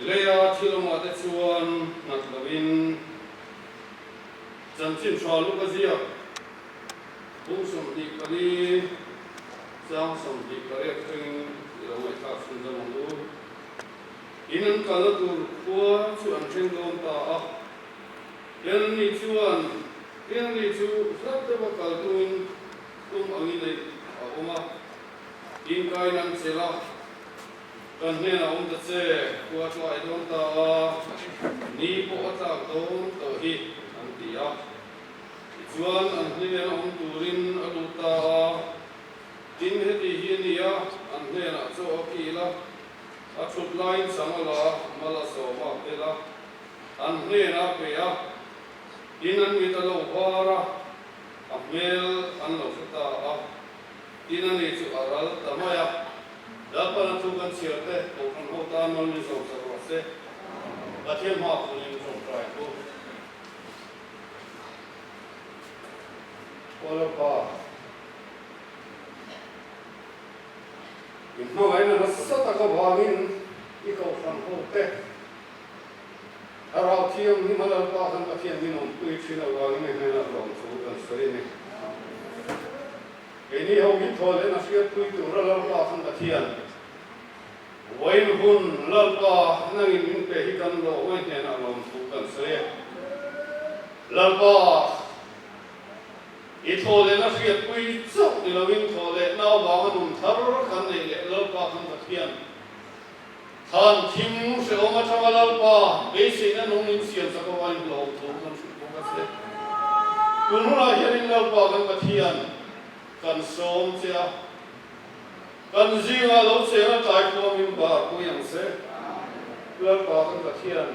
Leia thiloma te chuan nat lovin chanchin thwa lu ka zia bung som di kali sang som di kali thing lo mai ka sun da lu inan kala tur khua chu an thing don ta a yan ni chu sab te ba kal tuin angi nei a oma in kai nan chela kan ne na ta che khua chwa I don ta ni po ata don to hi an ti a chuan an hne na turin alu ta tin he ti hi ni a an hne na cho ki la a thut line samala mala so ma pela an hne na pe a in an mi ta lo para a mel an lo ta a in an ni chu aral ta ma ya da pa na tu kan chiate ko kan ho ta no ni so sa ro se a thiam ma ko ni so trai ko Ola pa in no ai na sa ta ko wangin I ko san ho te arau thiam ni mala pa kan ka thiam ni non pui thina wangin ne na rom chu kan sari ni ini ho gi thole na sia pui tu ra la pa kan ka thiam wain hun lal pa na in pe hi kan lo wain ne na rom chu kan sari lal pa I thole na sia pui chok ni lo win thole na ba ha dum thar kan nei le lal pa kan ka thiam than thim se oma thanga lal pa be se na nong in siam sa ko wain lo thu kan chu ko ka se kun hu la hian lal pa kan ka thiam kan som chia kan zinga lo che na tai ko min ba ko yang se lal pa kan ka thiam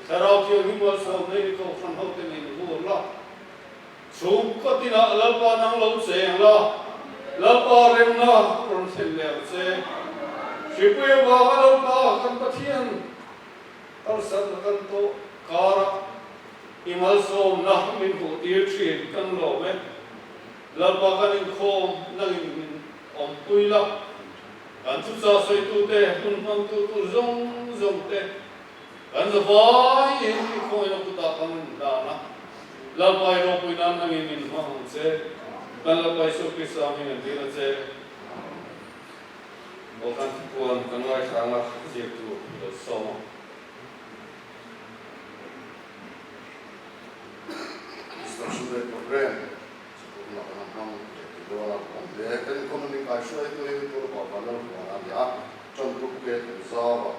tharau thio hi mo som nei ko fan ho te nei hu la chu ko ti na lal pa nang lo che la lal pa rem na ron se le che shi pu ba lal pa kan ka thiam ar san kan to kara imal som na min hu ti thi kan lo me lal pa kan in khom na in om pui la kan chu cha soi tu te hun mang tu zong te kan za vai in ko ina tu ta kan da na lal pa ro pui na na in hang che kan lal pa so ki sa mi ni la che o kan kuan kan lai sa na che tu lo so instruction de program na kan hang do la kon de kan economic ai shoi tu ni tu ba ba lo ba ya chon tu ke tu za ba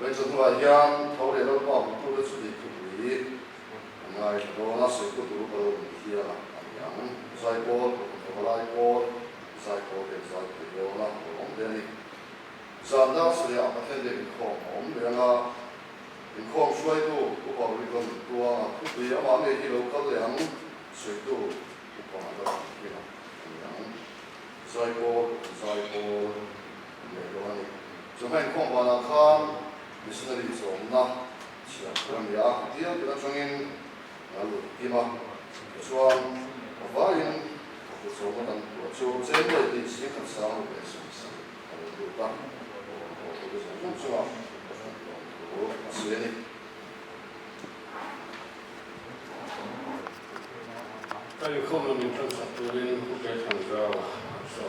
wen chon wa yan thau le lo ba tu le chu di tu ni ngai do na se tu tu ba lo ni ya ya sai ko ko lai ko sai ko de sai tu do la ko de ni san da se ya ba the de ko om de na in ko shoi tu ko ba ri ko tu a tu ya ma me hi lo ka le ang se tu ko ma da ni na sai ko ne lo ni so mai ko ba na khan missionary so na chia ram ya dia da changin na lu ti ma chuan va in ko so ma dan ko chu chen le ti si kan sa ho be so sa ko ta ko so so ko se ni kai ko no min tran sa tu rin ko ke thang ra so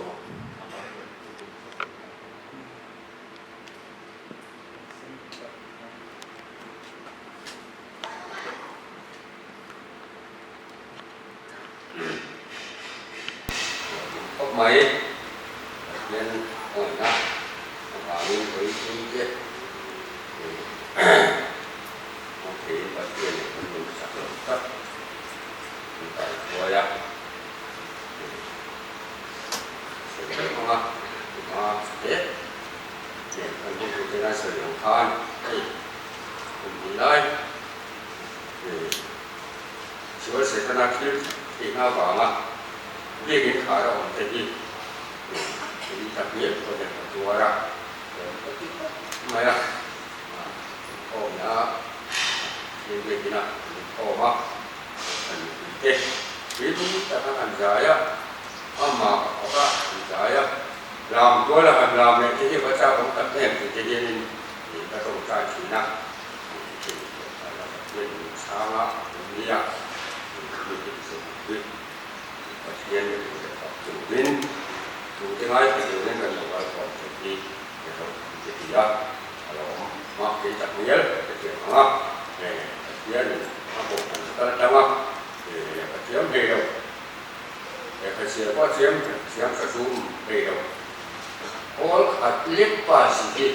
máy nên hỏi na và luôn với phương tiện có thể phát triển mình sản xuất tất tại của ya sẽ không ạ mà thế để phần công cụ ra sử dụng khan đây cùng đây sửa sẽ thân ác thì nó vào mà việc hiện khá là ổn định thì đặc biệt có thể là tua ra mấy là ổn đã những việc nào ổn mà thế ví dụ ta đang hành giải á mà có cái hành giải á làm tôi là hành làm này cái gì phải sao cũng tập luyện thì cái gì thì ta không trái นะเป็นช้างละนี่อ่ะมีเป็นส่วนที่ประเทศเนี่ยจุดนี้จุดที่ไหนจุดนี้กันเราก็จุดนี้นะครับจุดที่อ่ะเรามาเกี่ยวกับเนี้ยเกี่ยวกับเนี่ยเกี่ยวกับมาบอกกันก็แล้วว่าเกี่ยวกับเกี่ยวกับเกี่ยวกับเสียก็เสียงกระชุ่มเกี่ยวโอ้ขัดเล็บป่าสิ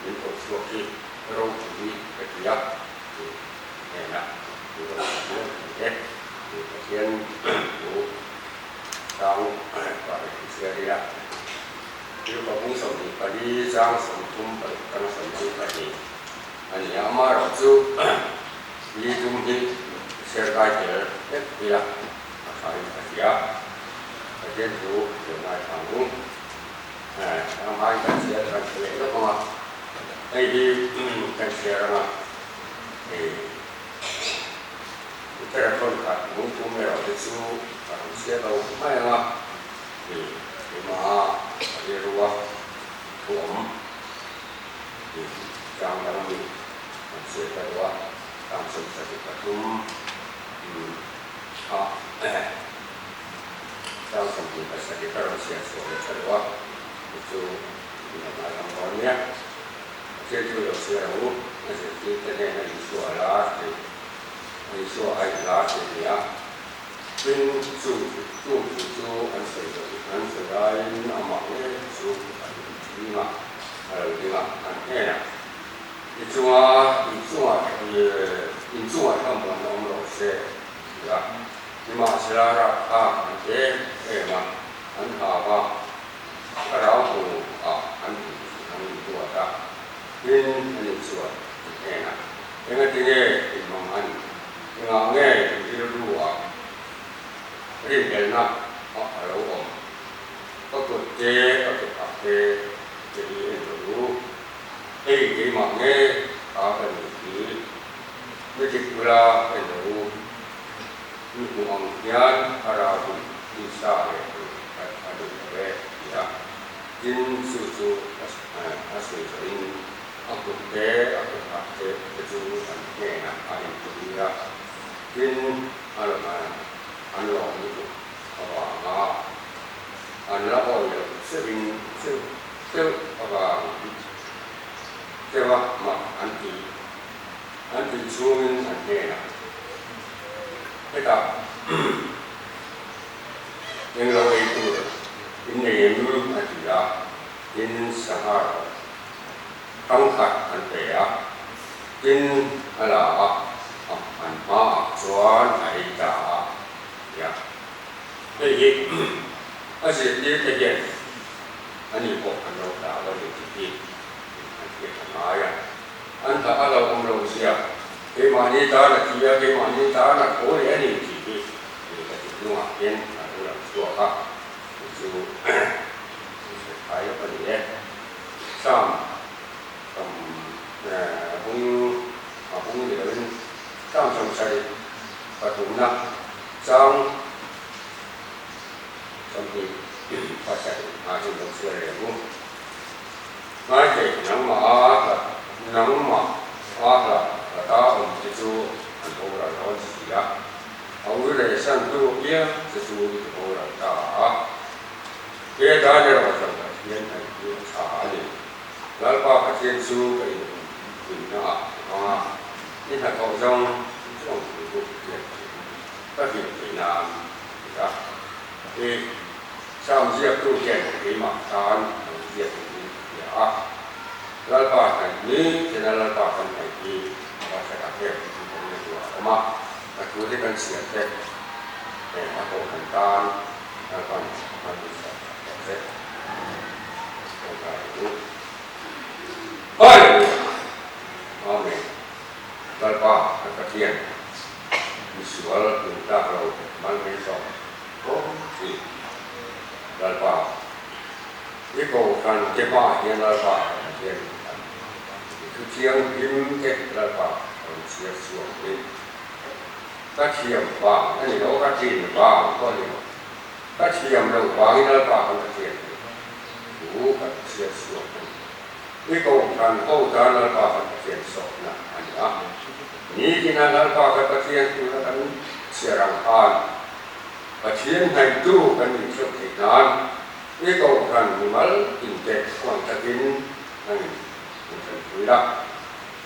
มีคนช่วยที่เราถึงเกี่ยวเนี่ยนะดูว่าเนี่ยเขียนดูตามว่าเสียดีละที่เราพูดสมัยปัจจุบันสมัยทุ่มไปกันสมัยปัจจุบันอันนี้อามาเราจูมีตรงนี้เสียใจเจอเด็กดีละใครปัจจุบันปัจจุบันดูเดี๋ยวมาทางนู้นทางบ้านกันเสียกันเสียแล้วก็มาไอ้ที่กันเสียแล้วแต่คนขัดมุ่งทุ่มเราจะสู้เสียเราไม่ละมาเรียกว่าผมจำกันมีเสียไปว่าตามสมศักดิ์ประทุมเจ้าสมศักดิ์ประสิทธิ์ก็เราเสียส่วนเลยว่าจู่มาทำตอนเนี้ยเชื่อช่วยเราเสียรู้ไม่ใช่ที่จะได้ในส่วนละในส่วนไอ้ละเนี่ยเป็นจู่อันเสียได้อามาเนี่ยจู่นี่มาอะไรนี่มาอันเนี่ย一种啊，他们老师，是吧？你嘛是啦啊，这嘛，很好吧？老虎啊，很多的，你说，那个这个慢，那这个路啊，这边呐，老虎，ก็ตัวเจ๊ก็ตัวผักเจ๊จะมีรู้ไอ้ที่มันเนี่ยอาเป็นที่ไม่ใช่เวลาเป็นรู้มีความยันอะไรที่สาเหตุอะไรแบบนี้จินสุอาศัยสิ่งอัตเตอัตถะเตจูอันเนี่ยนะอันนี้ตัวจินอะไรมาอันหลอกนี่ตัวว่าอันละอ่อยเสื่ออะไรแต่ว่ามาอันที่ช่วงอันนี้นะไม่ตัดยังเราเองตัวอินเดียนู่นอันที่ละอินสหรัฐตั้งขัดอันเดียอินอะไรอันมาส่วนไอ้ตาเนี่ยไอ้ยิ่งอาศัยที่จะเห็นอันนี้พวกอันเราด่าเราอยู่ที่อันที่ทำอะไรอันถ้าเราเราเสียเกี่ยมันนี่ตาหน้าที่เกี่ยมันนี่ตาหน้าโอ้ยอันนี้ที่ก็จะดูว่าเป็นอันเราตัวข้าจู่ใครก็ดีเลยซ้ำพุ่งเดี๋ยวเป็นซ้ำสงสัยปฐุมนะซ้ำที่ภาษาอาชีพเราเชื่อเลยมั้งไม่ใช่หนังหมาละตาผมจะดูอันโบราณเขาสิละเอาเรื่องสั้นตัวเนี้ยจะดูโบราณตาเกี่ยดอะไรเราจะเรียนให้ดูชาเนี่ยแล้วก็เรียนสู้ไปถึงนะนี่ถ้าเขาต้องดูเรียนก็เรียนไปนานนะ上街路线给马山街呀，老板很你现在老板很很低，我才打电话说什么，那昨天跟写的，那都很大，那帮那就是这，我感觉，哎呀，阿妹，老板那个天，你说了你大佬蛮没少，哦是。แล้วก็ที่โกกันที่บ้านเนี่ยแล้วก็เนี่ยคือเชียงพิมพ์เก็บแล้วก็เชียงส่วนนี้ก็เชียงบ้างอันนี้เราก็จีนบ้างก็เนี่ยก็เชียงเราบ้างแล้วก็คนเชียงรู้กับเชียงส่วนนี้ cái cầu thần hậu ta là ba phần tiền sổ na anh ạ ní cái nào là ba phần tiền tu là cái xe răng an và chiến hành tu cái những sự thiệt nan cái cầu thần mal in tệ quan trọng tin anh thần quý đó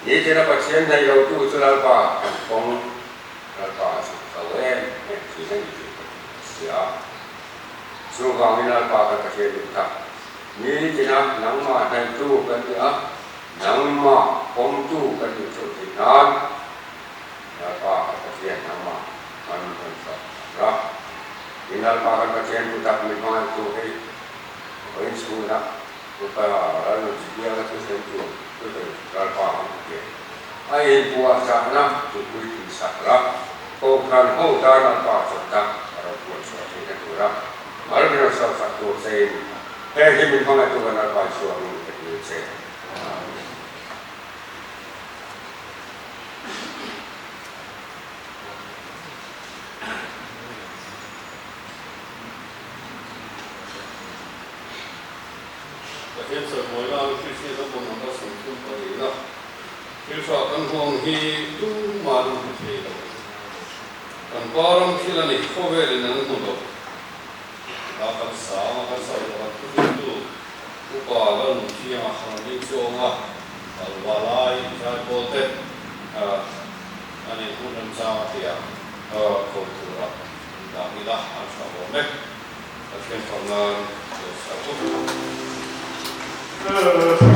ní cái nào và chiến hành đầu tu cho là ba phần công là ba sự cầu em thì cái gì đó xung quanh là ba phần tiền tu ní cái nào nắng mà hành tu cái gì á nắng mà công tu cái những sự thiệt nan là ba phần tiền nắng mà anh thần đó tinggal pakai pakaian kita memang itu hei, orang semua kita lalu dia lah tu sentuh, tu kalau paham dia. Air puasa nak tu kuih sakra, kau kan kau dah nampak cerita kalau puasa ini kurang. Malu dia satu sen, dia memang itu kan nampak suami itu sen. hiện giờ mỗi lần khi xe nó buồn nó sống chung có gì đó khi sao căn phòng khi tu mà nó thế đó căn bao năm khi là này khó về lên nó không được đó căn sáu là tu tu bà là nó chỉ mà hàng đi chỗ mà và lại trái bồ tết anh ấy cũng làm sao thì không được đó đi đó anh sao bố mẹ cái phần là sao Oh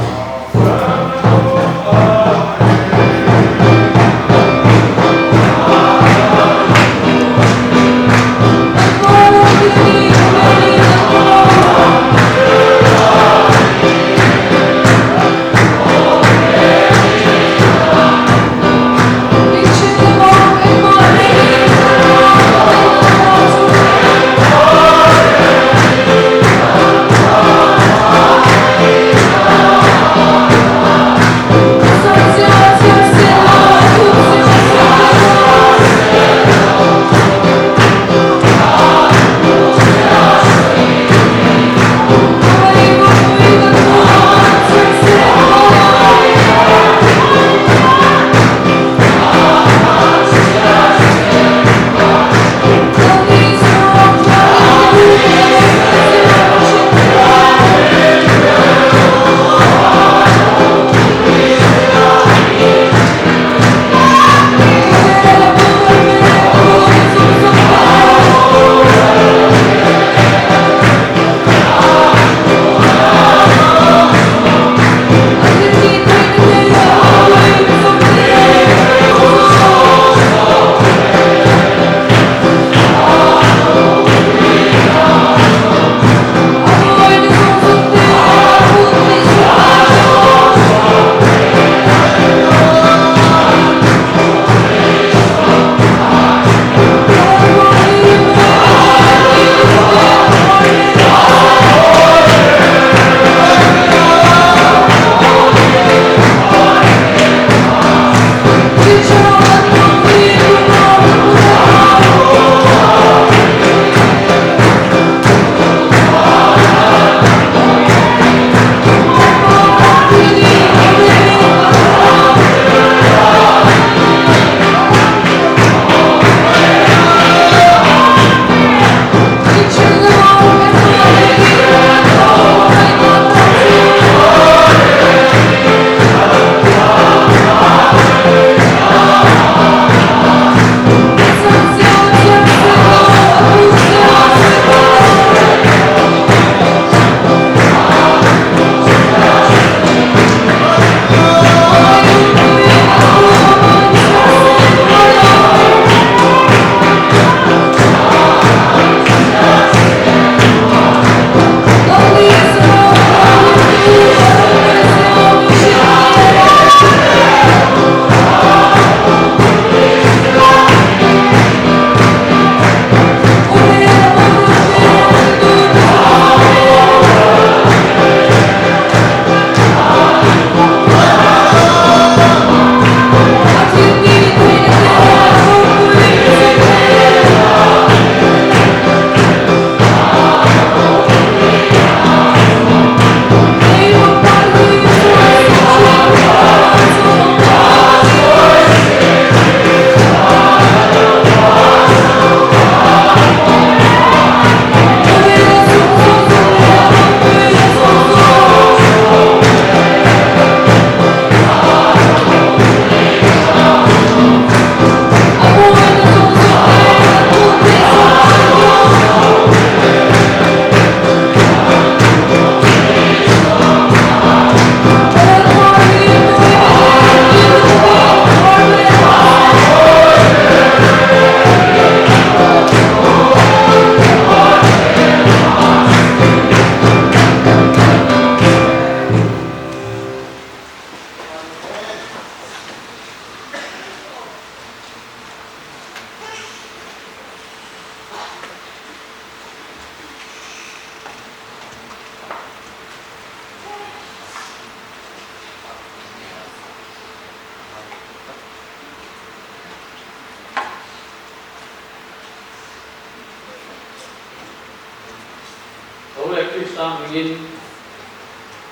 sang mingin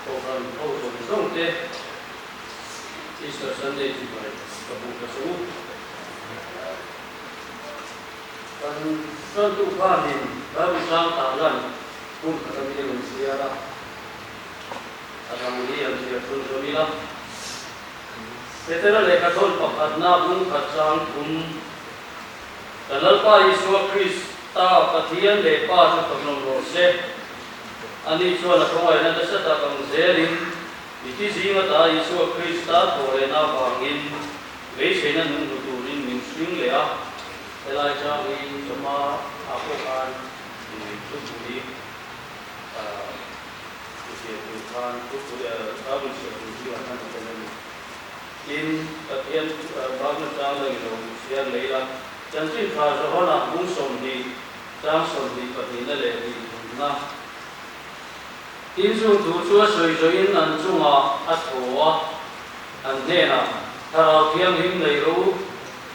program program dong te Easter Sunday ti bai kabu kasu kan tu kanin baru sang tangan pun kami dengan siara alam ini yang dia pun jomila Petera leka tol pakatna bung kacang Dalalpa Yeshua Krista patian lepa sa pagnomrose ani chua na kawai na dasa ta kang zerin iti zinga ta Yeshua Krista tore na bangin veise na nung tuturin min swing lea elai cha ri chama ako kan tuturi tukan tuturi sabun siya tuturi akan terjadi in patian bangun chang lagi lo siya leila Jantin pha cho hona bung som ni trang som ni patina le ni na tin su tu chua soi soi in an chunga athoa an ne na thara thiam him nei ro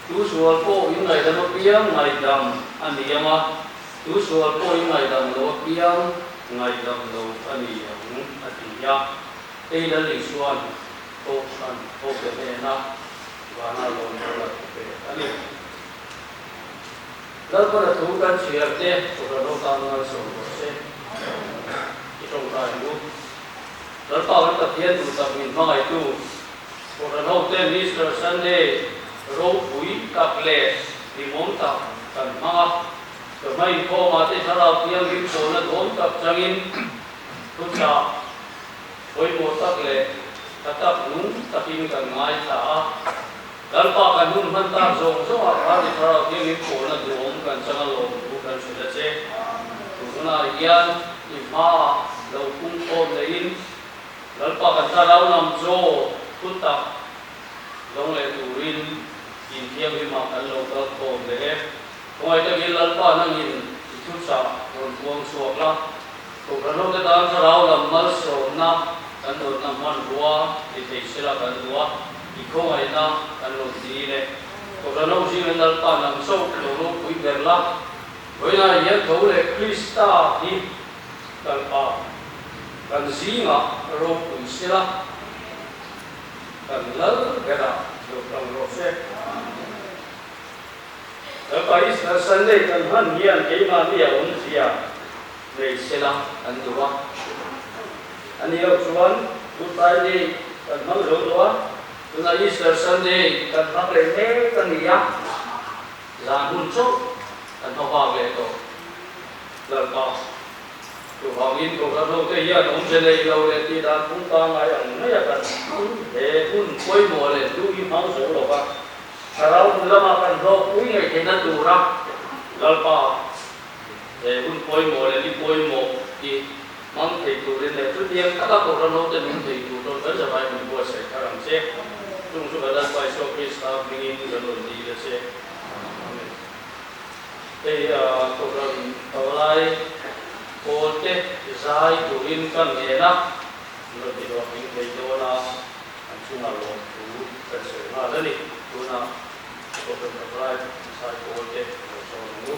tu sual po in ngai da no piang ngai dam an ni ama tu sual po in ngai dam lo piang ngai dam lo an ni yang atiya ei la li suan to san to be na wa na lo na pe ani Lalpa tu kan siarte orang orang ngal sokose itong tayo lalpa kan tapian tu tapin mga itu orang hotel Easter Sunday ro pui kakle limonta kan mga kamay ko mati sarap yang ito na doon kapsangin tutsa hoy mo takle tatap nung tapin kan ngay sa Lalpa kan hun hantar zong apa di sarap yang ito na doon kan sangalong bukan sudah se tuna iyan lima law kung on lain lalpa kan taraw nam zo tutak long le turin in tiang lima kan law tal on le kung ay tagil lalpa nang in itutsa on buang suwakla kung ano ka taan taraw nam malso na kan doon naman buwa itay sila kan buwa ikaw ay na kan doon dile kung ano siya lalpa nang so lolo kuy berla Bởi là những thủ lệ Krista đi cần cần gì mà rồi cũng sẽ là cần lớn cái đó được cần rồi sẽ ở Paris là sân đây cần hơn nhiều cái mà bây giờ ông gì à về sẽ là anh đúng không anh yêu chuan lúc tại đi cần mất rồi đó từ ngày Easter Sunday cần mắc lên thế cần gì á là hôn chốt anh học vào về tổ lần vào chủ phòng in của các đâu cái ông trên đây lâu lên đi đã cũng ta ngay ông mấy cái để cũng quay mùa lên chú ý máu số rồi ba sau đó mà cần đâu quý ngày thì nó đủ ra lần vào để cũng quay mùa lên đi quay mùa đi mong thì đủ lên để trước tiên các cổ đông đâu thì mình thì đủ rồi vẫn sẽ phải mình mua sẽ các làm xe chúng tôi đã quay số cái sao mình in rồi đi là xe thì program ở lại cô tết dài chủ in căn nghề đó rồi thì đó mình thấy đó là anh chung là luôn đủ cái sự mà đó đi đó là program ở lại dài cô tết rồi cho nó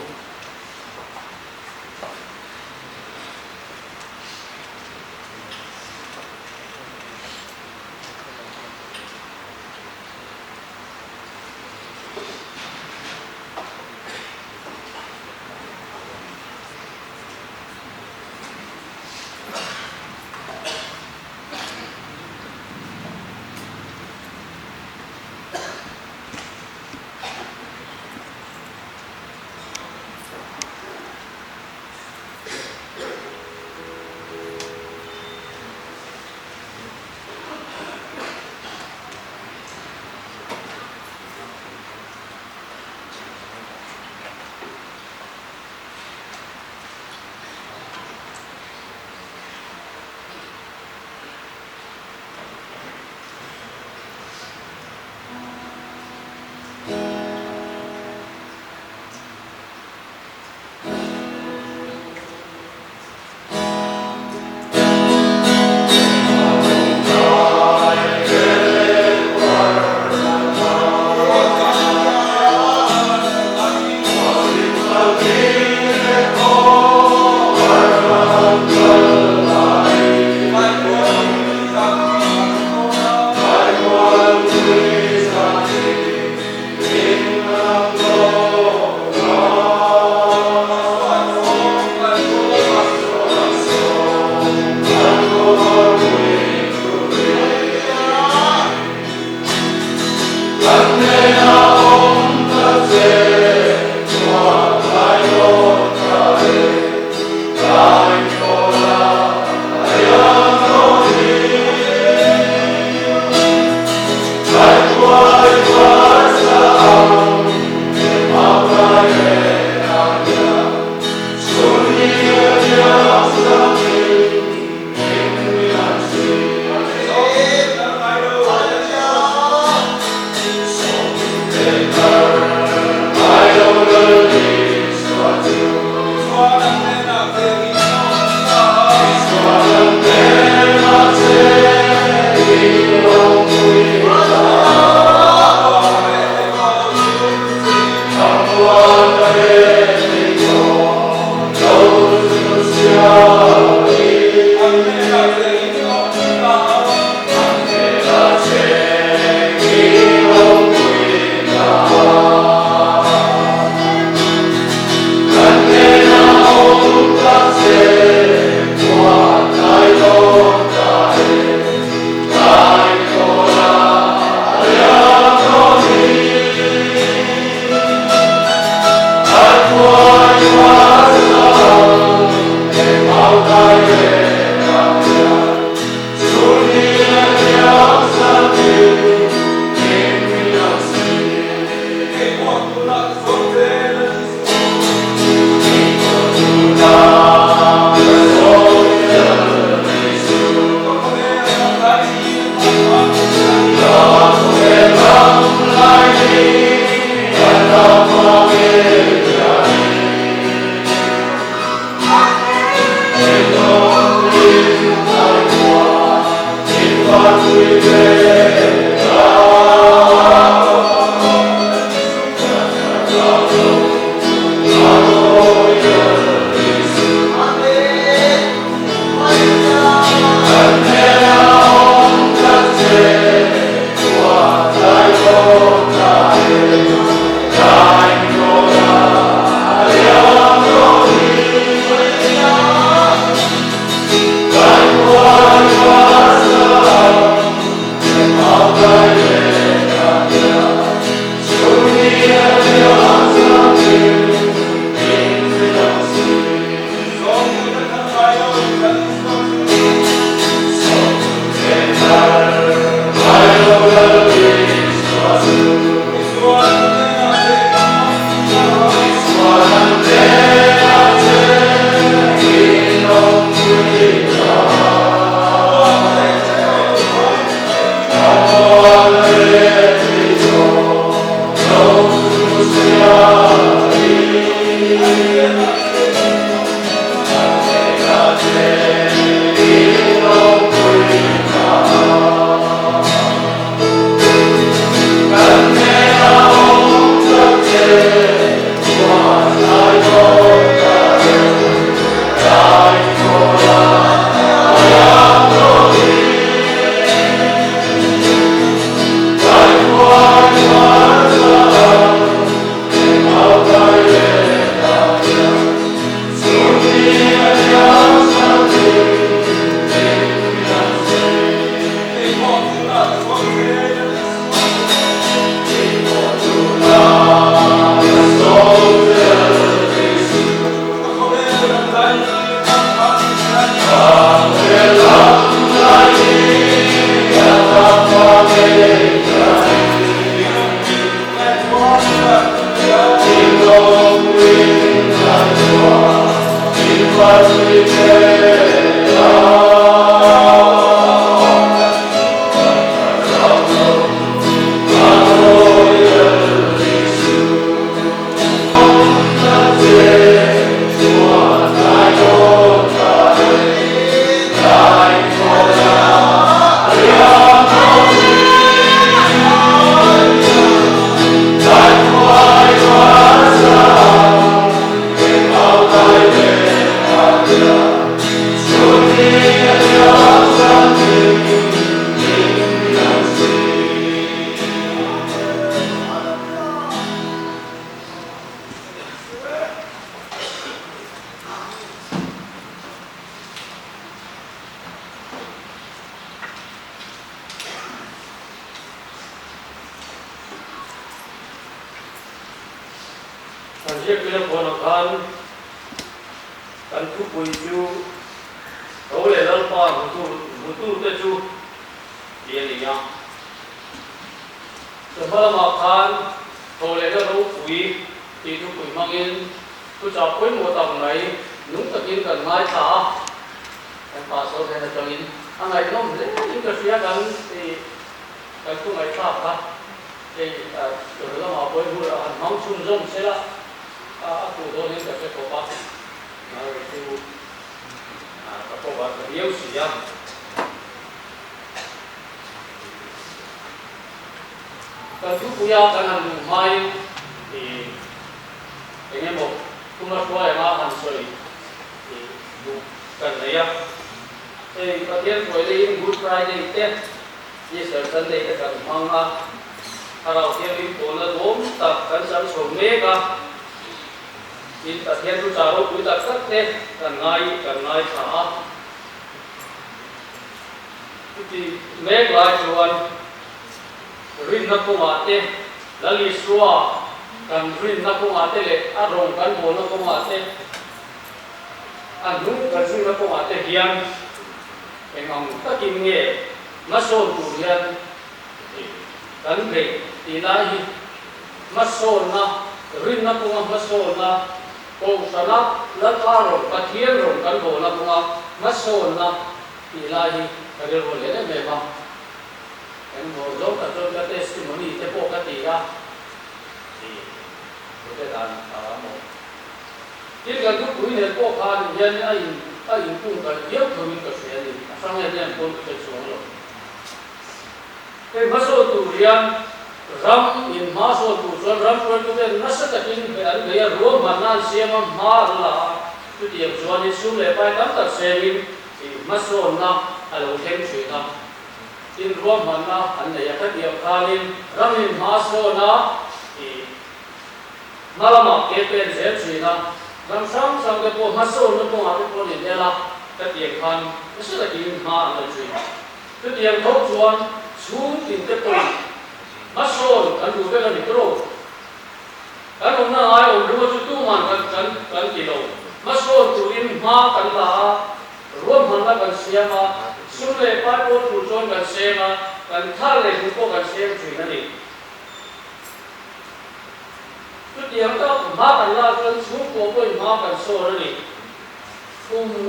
kan je kila pona kan tu pui chu ro le lal pa mutu te chu dia ni ya so bala ma khan ro le ro pui ti tu pui mangin tu cha pui mo tang nai nung takin kan ngai ta kan pa so he na tangin angai nom le in ka sia kan ti kan tu ngai ta ka thì rồi là họ bồi bồi ăn mắm chung rong sẽ là cụ đồ nên là sẽ có bát rồi cụ các cô bác yêu sĩ á cần chú bây giờ cần làm mai thì anh em một cũng là coi mà hành soi thì cần lấy á thì có tiền rồi đi Good Friday Tết Easter Sunday là cần mang ra kalau dia itu lah dom tak kan sam somé ka in ta hian tu charo tu tak tak te kan ngai tha ti me lai chuan rin na ko ma te lali suwa kan rin na ko ma te le a rong kan bo na ko ma te an nu kan rin na ko ma te hian engam takin nge ma son tu hian kan be ilahi masona rinna punga masona ko sana la taro pathian ro kan bo na punga masona ilahi kadel bo le me ba kan bo zo ka zo ka testimony te po ka ti ga ko te dan mo ti ga du ku ne po kha ni yan ai pung ka yeu thomin ka se ni sang ne po ka so lo te maso tu rian ram in maso tu chuan ram chuan tu ten nasa takin be an be ro manan siama mar la tu tiam chuan in sum le pai tam tak semin maso na alo them chui na in ro manna an ne ya ka tiam khalin ram in maso na malama ke pen se chui na ram sam ke po maso na po a po ni de la ka tiam khan nasa takin ma an chui tu tiam thok chuan chung tin te po masol kan du be ni tro kan na ai o ru chu tu man kan kilo masol tu in ma kan la ro man la kan siama sun le pa ko tu chon kan sema kan thal le ko kan sem chui na ni tu tiang ta ma kan la kan chung ko ko ma kan so na ni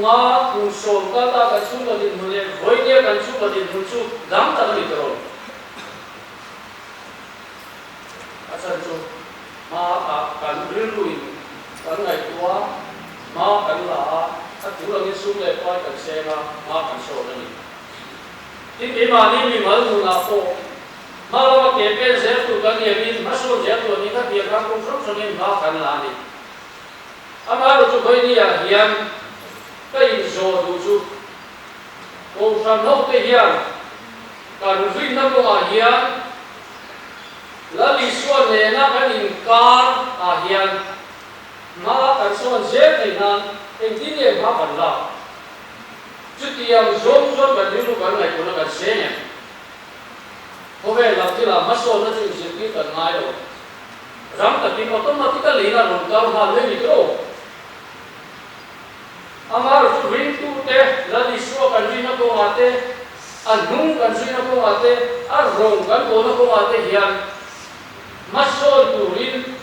nga kung so ka ta kan chung ko din hule hoi dia kan chung ko din hu chu dam ta ni tro asan chu ma kan rin lui kan ngai tua ma kan la ta tu la ni sum le pa kan se ma kan so na ni tin ke ma ni mi mal nu na po ma la ke pe se tu kan ye min ma so je tu ni ka bia ka kung so so ni ma kan la ni ama ro chu boi ni ya hian ka in so du chu ko san no te hian kan rin na ko ma hian lali suan le na kan in kar a hian ma kan suan je thei nan eng tin le ma kan la chu tiam zom zom kan lu kan ngai ko na kan se ne ho ve la ti la ma so na chu ji ki kan ngai lo ram ta ti automatically na ron ka ma le ni tro amar chu ring tu te lali suan kan ri na ko ate anung kan ri na ko ate a rong kan ko na ko ate hian masol turin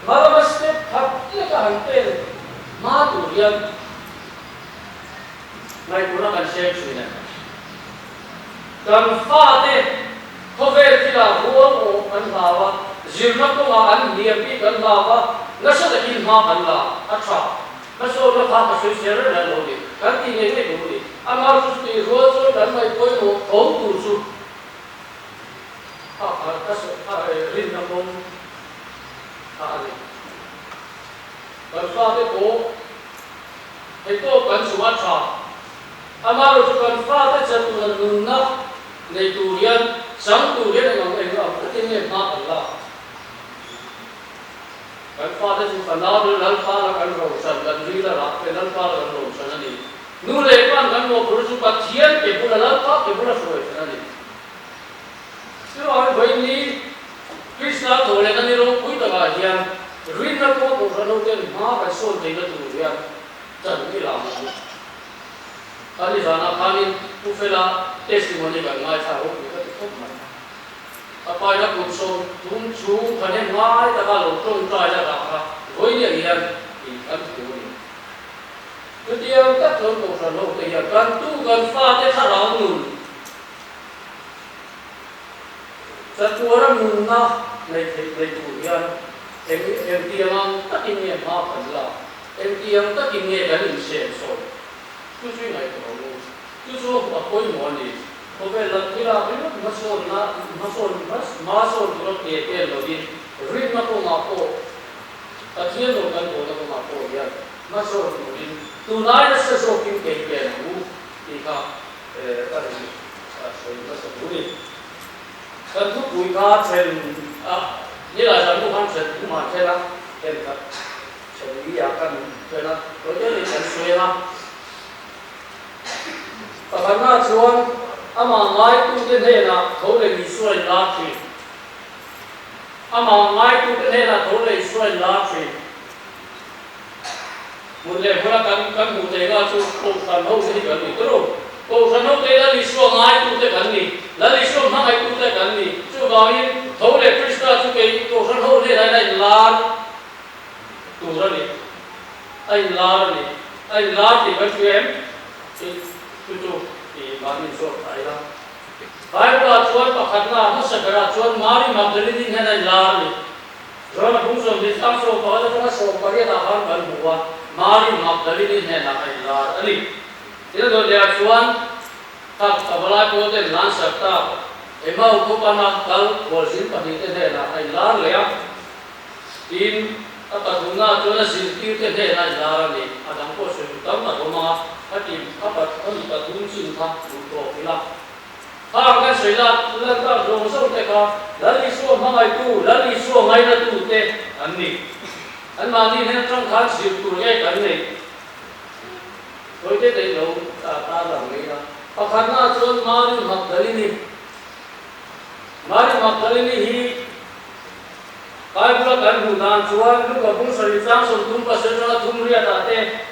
malamaste phatle ka hanten ma turian ngai pura kan se chuina kan fa te khove tila huang o kan lawa zirna ko ma an niapi kan lawa nasa da kin ma kan la acha masol na pha ka se se ra lo ni kan ti ne ne lo ni amar su ti ro so dan mai koi mo thong tu su rin na mong ali kan fa te ko ito kan suwa cha amaro chu kan fa te cha tu na nei turian sang turian ngam ei ngam tin ne ma Allah kan fa te chu kan la lal fa la kan ro san kan ri la ra pe lal fa la kan ro san ni nu le pan kan mo pru chu pa thian ke pula lal fa ke pula so san ni so ai boi ni Krishna thole kan ni ro pui ta ga hian riêng nó có một số đầu tiên mà phải xôn thì nó đủ việc chẳng cái làm gì anh đi ra nào anh cũng phải là testimony bằng ngay sao cũng phải tốt mà apa ina kun son tum chu khane ngai ta ka lo tong trai la ka voi ne hian i kan tu ni tu tiang tak lo ko san lo te ya kan tu kan fa te kha ra nun sa tu ra nun na nei tu hian em tiang ang tak in ne ma kan la em tiang tak in ne kan in se so tu chui ngai ko lo tu so a koi mo ni Oke, kira ini masuk dalam KPL lagi. Rim aku ngapo, kajian logan aku ngapo ya. Masuk lagi. Tunai sesuatu KPL aku, ika tadi saya masuk lagi. Kan tu buika cen, ni lah satu kan cen, cuma cen lah, cen kan. Jadi akan cen lah. Kalau jadi cen suai lah. Karena cuan ama ngai tu te ne na thau le ni suai la thi ama ngai tu te ne na thau le suai la thi mun le phora kan mu te ga chu ko san ho ni kan ni tro ko san ho te la li suai ngai tu te kan ni la li suai ma ngai tu te kan ni chu ba yin thau le krishna chu ke ko san ho ne lai la tu ra ni ai la ti ba chu em chu Mari so ayla. Baiklah tuan pakatna musakara tuan mari magdalini henai lari. Tuan bungsu bisam so pada tuan so pada tahan balbuwa mari magdalini henai lari. Ani, ini tu dia tuan tak kabalai kote lan sakta. Emau kupana kal bolsin panite henai lari lea. In apa guna tuan silti henai lari. Adang ko sudah tak rumah. Hati apa kami tak tunjuk tak untuk hilang. Kalau kan saya letak dongsong teka, lalu suam mangai tu, lalu suam ngai na tu te, ani, mani ni terang kan siap tu ye kan ni. Kau te te lo tak lang ni lah. Karena tuan mari Magdalene hi. Kau pula kan hutan tuan, lu kabung sericang sontum pasal tum ria tate.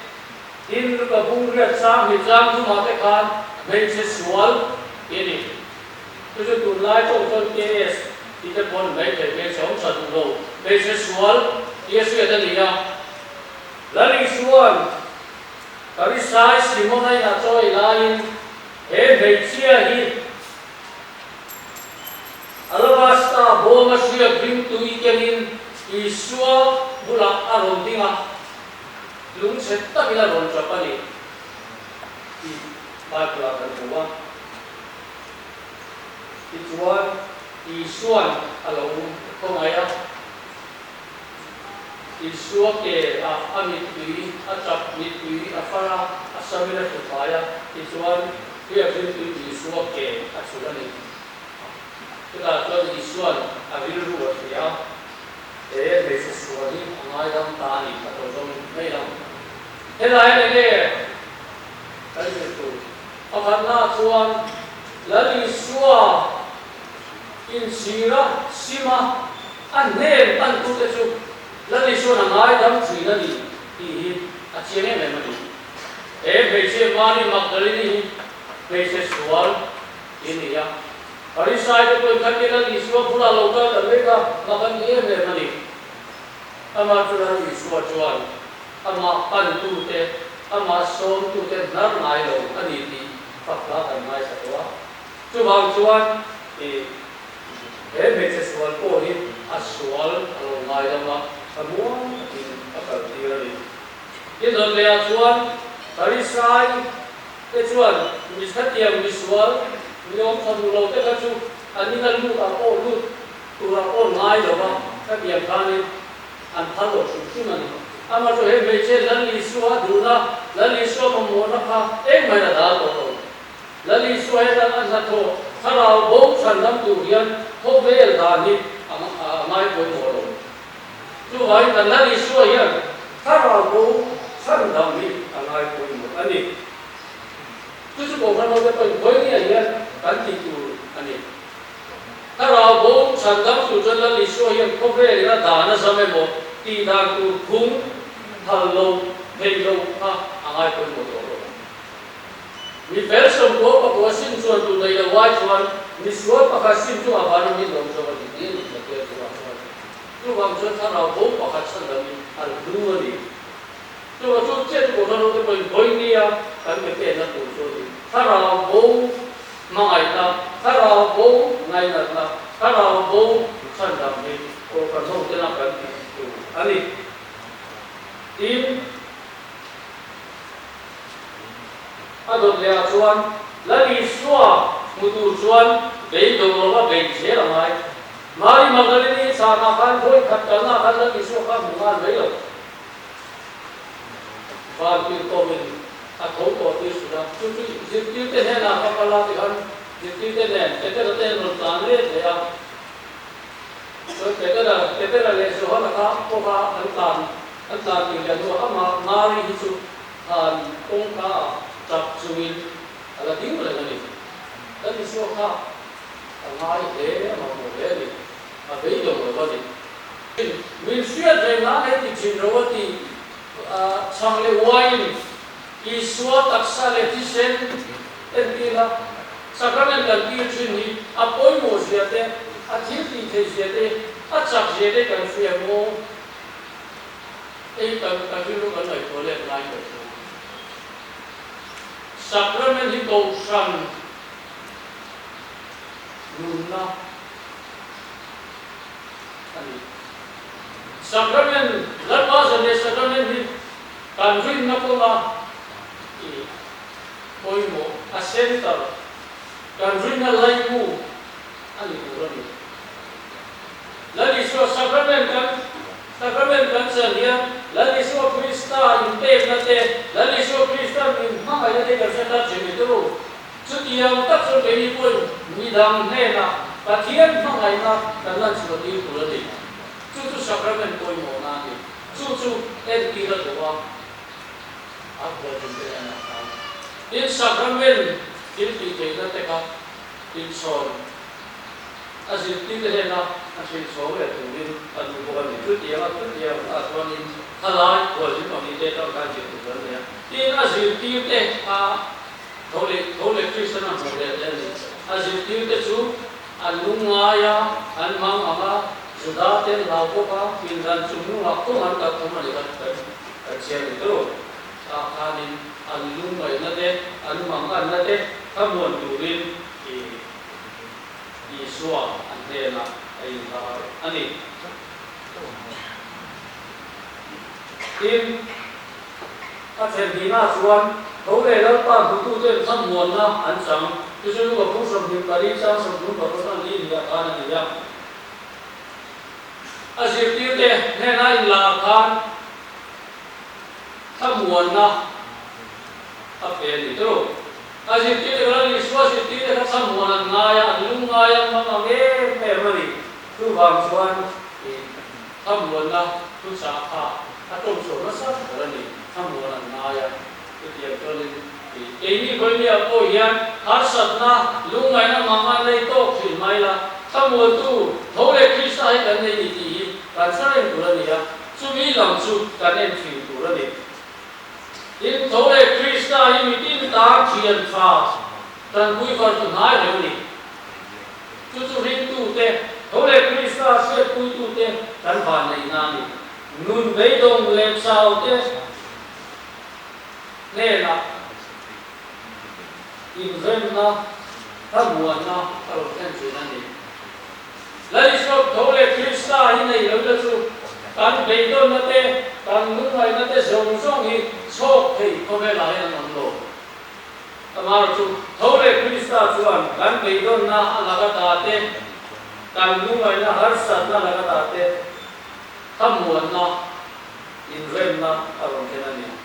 In ka bungriat sang hijang tu mate kan main sexual ini tu tu lai tu tu kes kita pun main main som satu lo main sexual Yesus ada dia lari suan kali sai simonai na choi lain main cia hi alabasta boma sia bring tu ikenin isua bulak arom tinga lung setta bila ron chapani di bakla kan buwa ituan isuan along komaya isua ke amit tui acap mit tui afara asamira supaya ituan dia bintu isua ke asulani kita tuan isuan abiru ya basis wali angai dam tani atau dom mai dam helai le kali itu akarna tuan lali suwa in sira sima anel an tu te su lali suwa angai dam china ni i achene me mani basis mani magdalini basis suwal ini ya hari saya itu kan dia lagi suap pula lokal mereka makan dia memang ama curang suap jual ama pantu te ama som tu te nar nailo ani di fakla kan mai satwa cuba cuan meja sual pohin asual kalau mai dama semua di apa dia ni itu dia cuan hari saya cuan misal dia visual Nyom satu laut te kacu, ani na lu apa lu, turang on ngai doa, kan dia kani, antar lo suci mana. Ama tu meje lali suah dula, lali suah memona ka, mana dah lo. Lali suah dah antato, kalau bau sandam durian, hobel dani, amai koi moro. Tu hai kan lali suah ya, kalau bau sandam ni, amai koi moro. Ani, tu bukan orang koi ni ya. Kan itu ani. Kalau bau sandam sudah lali suah yang kobe ina dana sampai mo, ti dan tu khung thal lo hei lo ha angai pon mo to mi fel som ko pa ko sin chuan tu nei lo wai chuan mi suat pa ka sin chu aban mi lo so ni ni ni ke tu wa tu wang chuan tha ra bo pa ka chan la mi al du ni tu wa chu che ko na lo te boi ni ya kan me pe na tu so ni tha ra bo ma ai ta tha ra bo ngai na ta tha ra bo chan da mi ko ka so te na kan tu ani tin adon le chuan lali suwa mutu chuan bei do lo bei che la mai mari magalini sa na kan hoi khat ka na kan lali suwa ka mungal bei lo ba ki to min a tho to ti su da chu chu jit ti te ne na ka pala ti han jit ti te ne te te no tan le te ya so te te le so ha ka ko ka an tan ti le do ama mari hi chu han kong ka tập trung là tiếng là gì đó thì số khác ngay thế mà một thế thì mà ví dụ là có gì mình xuyên về nó hay thì chuyện rồi thì sang lệ wine thì số đặc sản lệ thì sen em kia là sacrament cần kia chuyện gì apoi một gì thế thiếu thì thế gì thế chắc gì thế cần phải mua cái cần phải lúc cần phải có lệ lại được sacrament hi ko san nunna ani sacrament latwa sane sacrament hi kan rin na ko na koi mo a center kan rin na lai mu ani ko ran lali so sacrament kan san ya lali so krista in te na te lali so krista min ma ai te ka sa ta chimi tu chu ti yang tak so te ni pon mi dang ne na ka thian ma ai na kan lan chu ti tu la ni chu sacrament koi mo na ni chu en ki la to wa a ko tin te na in sacrament tin ti te na te ka tin son asin ti te na asin so le tu ni an ko ba ni chu ti yang a so ni halai ko ji ma ni te ta ka ji tu la ni tin asin ti te a thole Christian an mo le ni asin ti te chu an lunga ya an mang ama suda te lau ko ka pin dan chu nu la ko man ka ko ma ni ka che ni to a ka ni an lunga na te an mang an na te ka mon tu rin i suwa an te na ai la ani tin a chen di na chuan thấu lệ đó pa bu tu te tham muan na an chang tu chu ko pu som ni pari cha som nu ko na ni ya ka na ni ya a sir ti te ne na in la khan tham muan na a pe ni tro a sir ti te la ni swa sir ti te tham muan na ya lung nga ya ma ma nge me ma ni tu bang chuan tham muan na tu sa kha a tom so na sa ra ni tham muan na ya tiệm cho nên cái này với nhiều cô hiền hát sạch na lúc ngày nào mà ăn lấy tốt thì may là tham muốn tu thấu lệ Christ hay cái này thì cái sao em tu ra đi à chú ý làm chú cái này thì tu ra đi in thấu lệ Christ hay mình tin ta thiền pha tan quý phật tu hai rồi đi chú riêng tu te thấu lệ Christ sẽ quý tu te tan phản này na đi nun bấy đông lệ sao te nên là in rem na tham muan na alo kan chu na ni lai so thole Krista hi nei lo la chu kan be do na te kan nu mai na te song song hi so thei ko ve la ya nam lo amar chu thole Krista chuan kan be do na ala ka ta te kan nu mai na har sat na la ka ta te tham muan na in rem na alo kan ni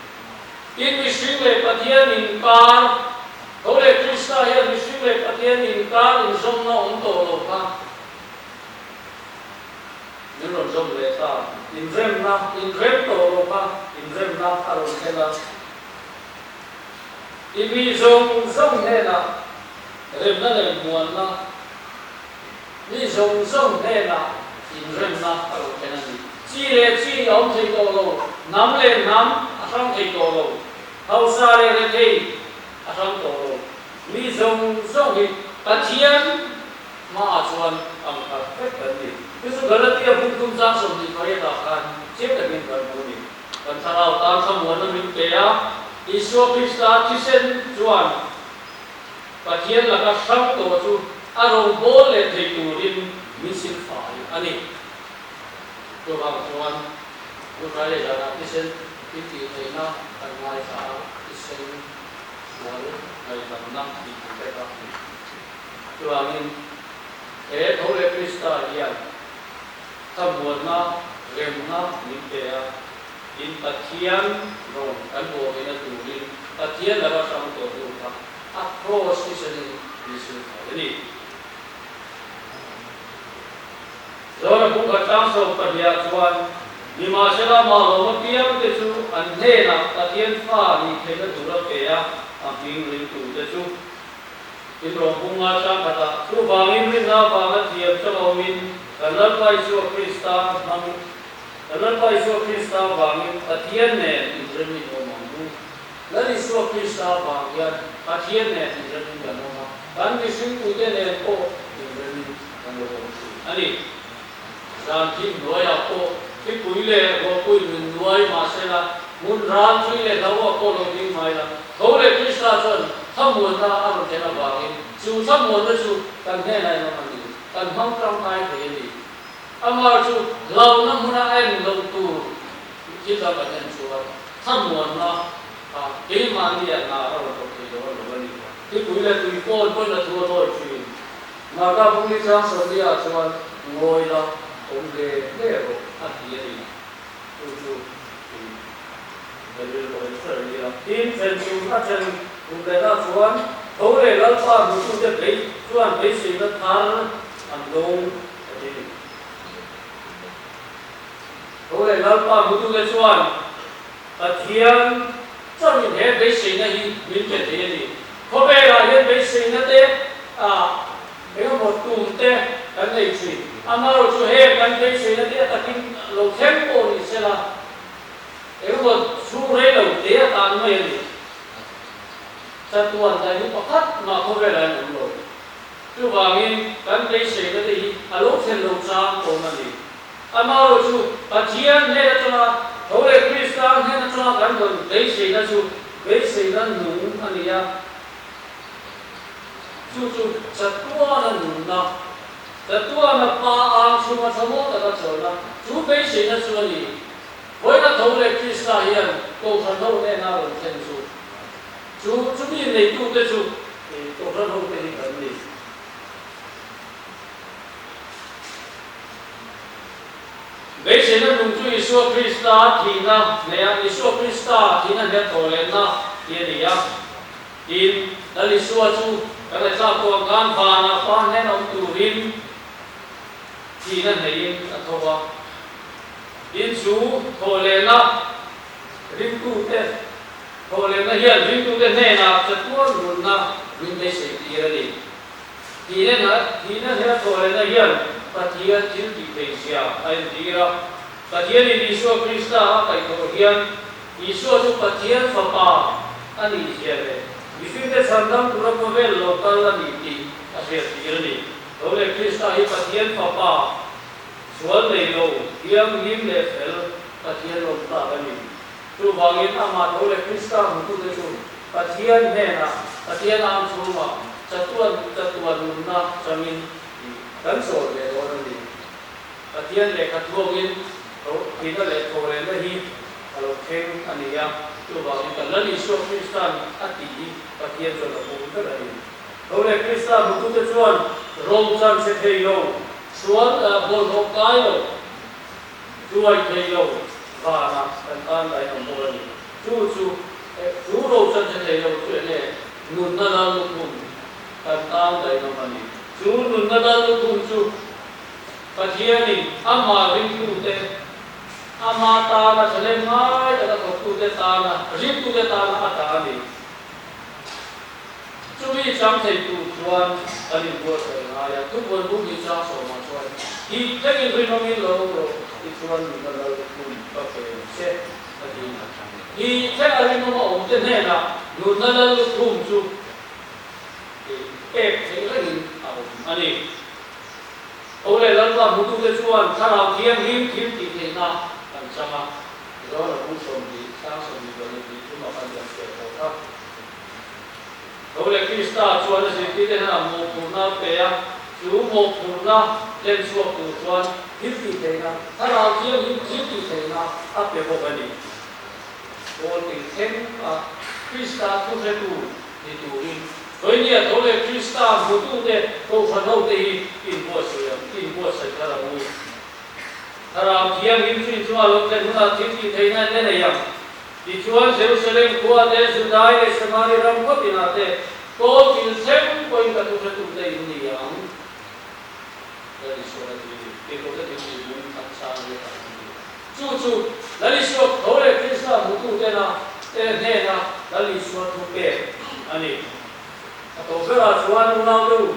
in mishing le pathian in kar thole Krista ya mishing le pathian in kar in som na om to lo ka ni ron som le ta in rem to lo ka in rem na aro kela in mi zong ne na rem na le muan na mi zong ne na in rem na aro kela ni chi le chi ông thầy tổ lô nắm lên nắm sang thầy tổ lô hậu sa le thầy sang tổ lô mi dùng dùng thì ta thiên mà chuan ang ta phép cần đi cái số gần là tiêu cũng không ra sớm thì phải là kan chết là mình cần muốn đi còn sau ta không muốn mình bé Isu Krista chisen chuan ta thiên là cái sang tổ chu arong bol le thầy tu rin mi sin phải ani tôi bảo chuan tôi nói là đã chisen cái gì thầy nó ăn ngoài sa chisen nói ngày tầm năm thì phải đó tôi bảo mình thế thấu lệ Krista hiền tham muốn nó rèm nó mình kể in ta thiên rồi anh bộ cái nó tu rin ta thiên là cái sang tổ tu ta approach chisen mi sin phải ani rồi cũng có trang số vật liệu chuan ni ma sẽ là mà lo mất tiền cái chú anh thế nào ta thiên pha ni thế nó đủ là kẻ anh tin linh tu cái chú in rồi cũng ngã trang cả ta chú vàng in linh na vàng cái thiệp cho lo min cần lớn phải chúa Krista nam cần lớn phải chúa Krista vàng in ta thiên nè in rồi mình lo mong du lớn đi chúa Krista vàng yên ta thiên nè in rồi mình lo mong cần đi sinh tu cái nè cô in rồi mình lo mong anh đi ran kim nuôi à cô cái cuối lệ cô cuối mình nuôi mà sẽ là muốn ran cuối lệ đâu có cô đâu đi mai là thấu lệ Krista chân thâm muốn ta ăn được cái nào vào cái chú thâm muốn đó chú cần thế này nó làm gì cần không trong tay thế gì mà chú lâu năm muốn ăn lâu tu chỉ là cái nhân chú thâm muốn nó cái mà đi ăn nào đó là có thể đó là vấn đề cái cuối lệ tùy con là thua thôi chứ mà các bố đi sang sớm đi à chú ngồi đó ông để rồi ăn gì đi chú cái điều đó là gì đó tin chân chú phát chân ông để ra chuan thấu để lỡ qua một chút chất đấy chuan đấy gì nó thán ăn đông cái gì thấu để lỡ qua một chút cái chuan thiên cho mình thấy đấy gì nó gì mình cái gì có vẻ là hiện đấy gì nó thế cái một tuần thế cái này gì mà rồi chú hết cái đấy gì nó thế ta kinh lâu thêm cô thì sẽ là cái một số đấy đầu thế ta mới gì tuan tại những bậc thấp mà không về lại một rồi, chú vàng in cán cây sấy cái gì, lúc sen lúc sang còn là gì, mà rồi chú, thiên hay là cho nó, thấu lệ Krista hay là cho nó cán còn cây sấy là chú, cây sấy là nung anh đi à, chú chặt tua là nung đó, chặt tua là pa ang chú mà sao mà ta chờ là, chú cây sấy là chú gì, với nó thấu lệ Krista hiền, cầu thần thấu lệ nào rồi sen chú. Chú biết này tu cái chú thì tôi rất không thể hiểu gì. Bây giờ nó dùng chú Isu Krista thì na, này Isu Krista thì na để tổ lên na, thì gì á? In là Isu chú, cái này sao tôi gan phá na phá nên ông tu rin thì na này in là thôi. In chú tổ lên na, rin tu thế. Thôi lên nó hiện vinh tu cái này là chặt tua luôn na vinh cái sự gì đó đi thì nên là thôi lên nó hiện ta thiên chỉ bị xia ai đi ra ta thiên đi Isu Krista cái thôi hiện Isu chú ta thiên phật pa anh đi xia đấy vì cái sandam pura pove local là đi ta xia gì đó đi thôi lên Krista hi ta thiên phật pa xuân này lâu hiếm hiếm để phải ta thiên lâu ta cái gì chú vàng in mà thấu lệ Krista một tu thế chú, ta thiên này na, ta thiên am chú mà, chặt tuan luôn na, cho mình đánh sổ để đó là gì, ta thiên lệ cắt thuốc in, thì nó lệ thổ lệ nó hi, alo thêm anh đi à, chú vàng in cần lấy Isu Krista ăn tí, ta thiên cho nó cũng rất là gì, thấu lệ Krista một tu thế chú, rong chân sẽ thấy lâu, xuống bồn hộp cái lâu, chú anh thấy lâu. Và là cần đại đồng bộ này chú đầu chân sẽ thấy đâu chuyện này nôn na na lúc cùng cần đại đồng này chú nôn na na lúc cùng chú và thiên này mà rin tu thế mà ta là cho nên ngay là có tu thế ta là rin tu thế ta là ta này chú bị chẳng thấy tu chuan anh đi buat saya tu buat bukti trang so mà chuan thì cái gì rin nó mới lâu rồi chuan na lo kun pa pe se i thế anh nó ổn trên này là luôn nó thùng chu ép thế cái gì anh đi ông này lần qua một cái chuan thằng nào kiếm hiếm thì thế nào làm sao mà đó là cũng sống đi sáng sống đi rồi đi chúng ta phải làm việc tốt ông này khi start chuan là gì thế nào một phụ nữ bé chú một phụ nữ lên xuống từ chuan hiếm thì thế nào thằng nào kiếm hiếm thì thế nào áp về một vấn đề ôn tình thêm Krista tu sẽ tu thì tu in với nhiều thôi là Krista một tu để tu phần hậu thì in bộ sự thật là vui thà là thiêng in chuyên cho lúc này chúng ta chỉ thấy ngay thế này à thì Chúa Jerusalem qua để Judah để Samaria ram có tiền nào có tiền xem có in cả tu sẽ tu để in gì à đây là số là gì cái có cái gì muốn tham gia như chú là lý do thôi là Krista một tu thế nào thế nào là lý do tu bể anh ấy tôi cứ là Chúa nó nào đâu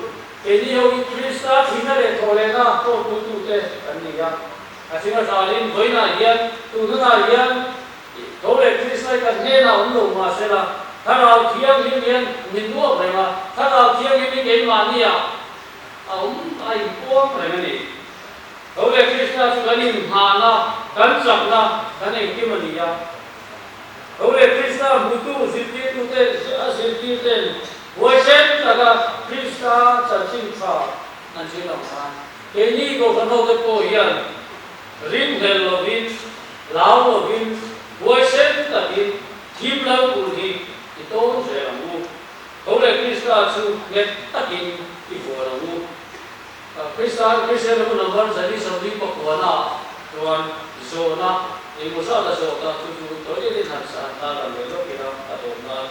cái gì ông Krista thì nó để thôi là tôi tu thế anh ấy à chính là sao nên với này yên tu nó là yên thôi là Krista cần thế nào cũng đủ mà sẽ là thằng nào thiêng như nhiên mình nuốt này mà thằng nào thiêng như cái mà đi à ông ai buông này này thôi là Krista chúng ta đi hà na cắn chặt na cái này cái mà đi à thôi là Krista một tu ziti tên với sen là Krista chân chính phá anh chị làm sao cái gì có phần hậu cái cô yên rim hel lovin lao lovin với sen là đi kim lao của thì tôi sẽ làm ngu thôi là Krista chú nghe tất nhiên cái của làm ngu Krista là một năm văn giải đi sau đi bọc của nó rồi số nó thì một số là số ta chú tối đi thành sản ta làm việc lúc kia đó ta tồn na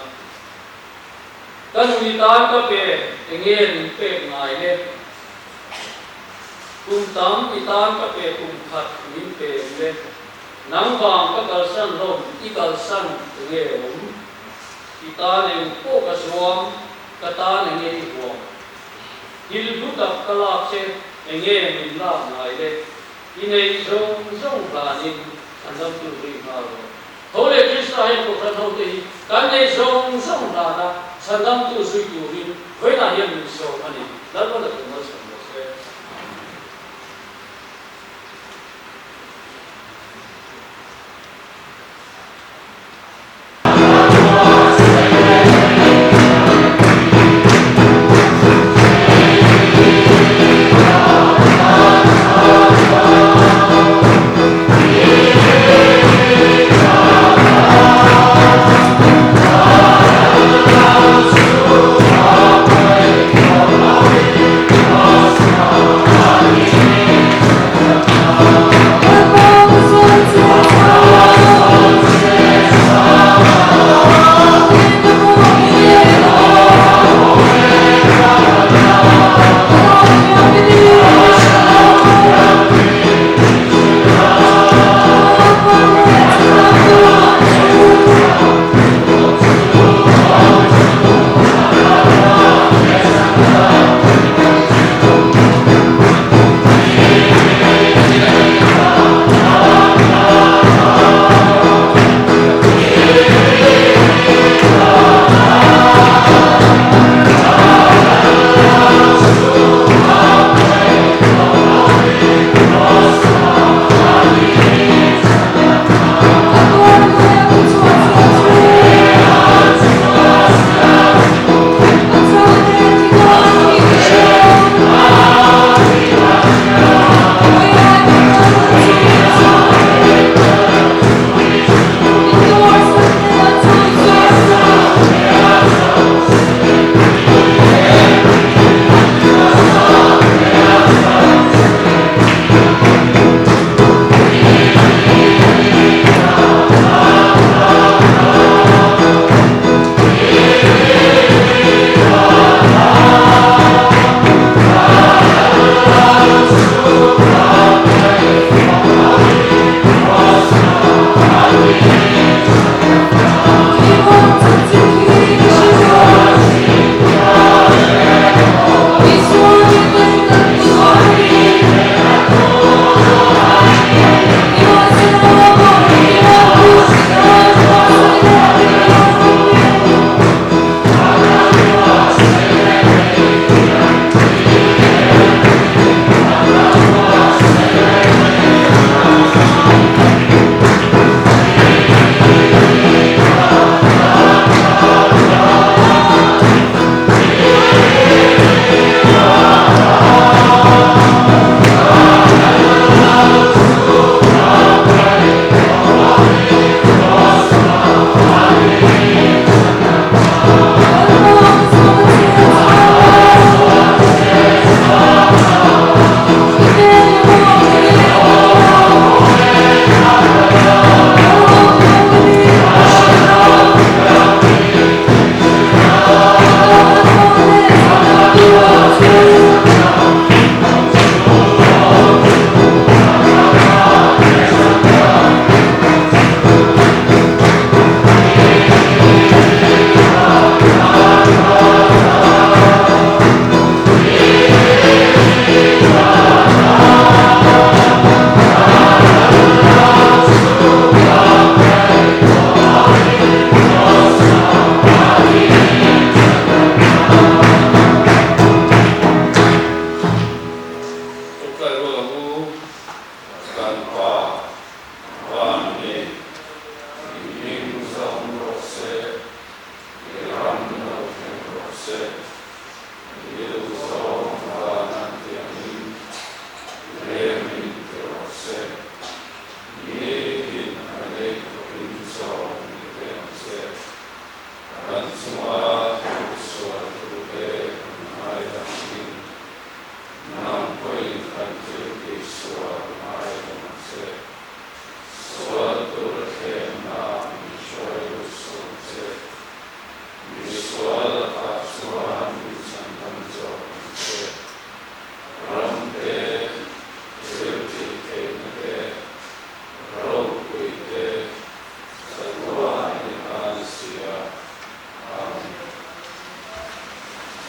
cái người ta có về nghe về ngày lên cùng tám người ta có về cùng thật những về lên nắng vàng các cờ sân rồng ít cờ sân nghe ống người ta nên cố cái xuống cái ta nên nghe đi qua il lúc tập cái lạc trên nghe mình làm ngày lên đi này rong là nên anh em tu luyện vào thôi là Krista hay một phần hậu thì cái này rong là anh em tu suy tu luyện với là hiện mình số anh ấy đó là